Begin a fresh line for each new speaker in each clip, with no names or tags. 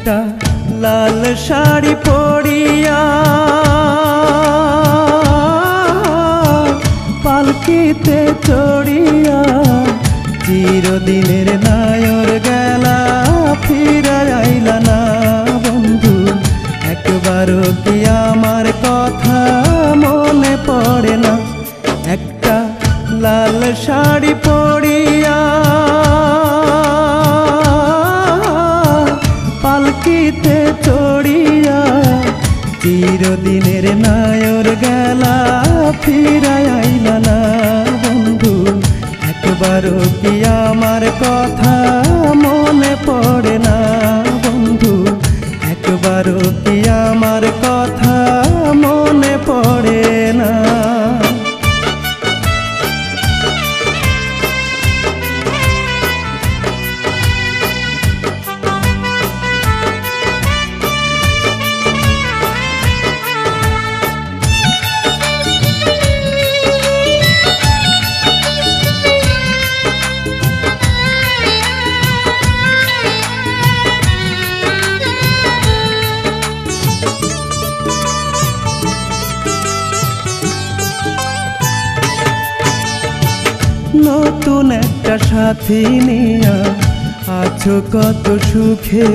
একটা লাল শাড়ি পরিয়া পালকিতে চড়িয়া চিরদিনের নায়র গেলা ফিরে আইলা না বন্ধু। একবারও কি আমার কথা মনে পড়ে না? একটা লাল শাড়ি পরিয়া পালকিতে চড়িয়া চিরদিনের নায়র গেলা ফিরে আইলা না বন্ধু। একবারও কি আমার কথা মনে পড়ে না বন্ধু? একবারও কি আমার কথা মনে পড়ে না? নতুন একটা সাথী নিয়া আছো কত সুখে,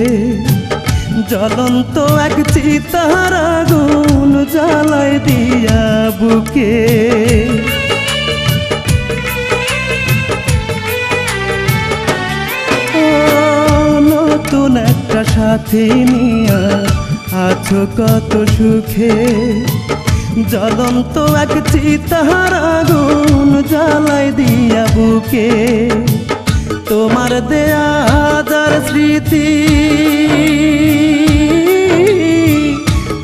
জ্বলন্ত এক চিতার আগুন জ্বালাই দিয়া বুকে। নতুন একটা সাথী নিয়া আছো কত সুখে, জ্বলন্ত এক চিতার আগুন জ্বালাই দিয়া বুকে। তোমার দেয়া হাজার স্মৃতি,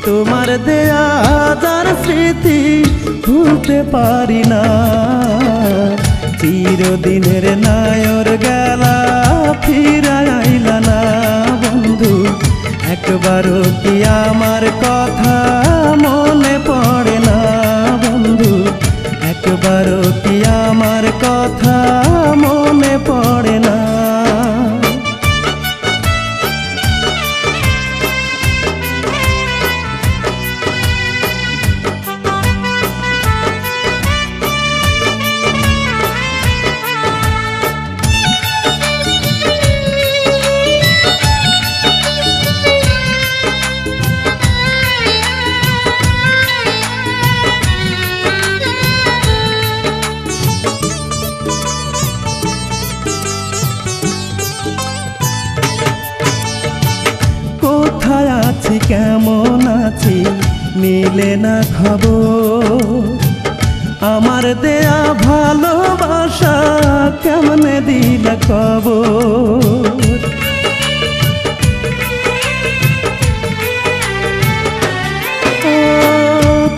তোমার দেয়া হাজার স্মৃতি ভুলতে পারি না। চিরদিনের নায়র গেলা ফিরে আইলা না বন্ধু। একবারও কি আমার কথা মনে পড়ে না বন্ধু? একবারও কি আমার কথা মনে পড়ে না? কোথায় আছি কেমন আছি মিলে না খবর, আমার দেয়া ভালোবাসা কেমনে দিলা খবর।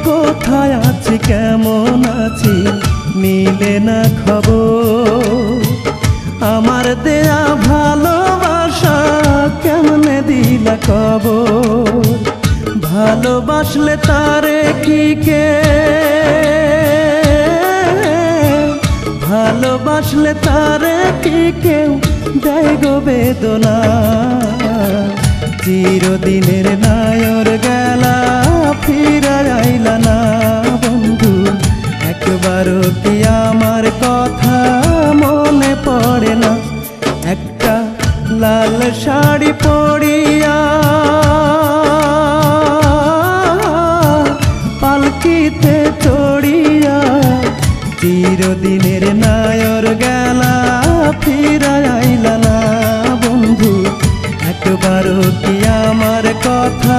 কোথায় আছি কেমন আছি মিলে না খবর, আমার দেয়া ভালোবাসা কেমনে দিলা খবর। ভালোবাসলে তারে কি কে, ভালোবাসলে তারে কি কেউ দেয় গো বেদনা। চিরদিনের নায়র গেলা ফিরে আইলা না বন্ধু। একবারও কি আমার কথা মনে পড়ে না? একটা লাল শাড়ি পরিয়া পালকিতে চড়িয়া চিরদিনের নায়র গেলা ফিরে আইলা না বন্ধু। একবারও কি আমার কথা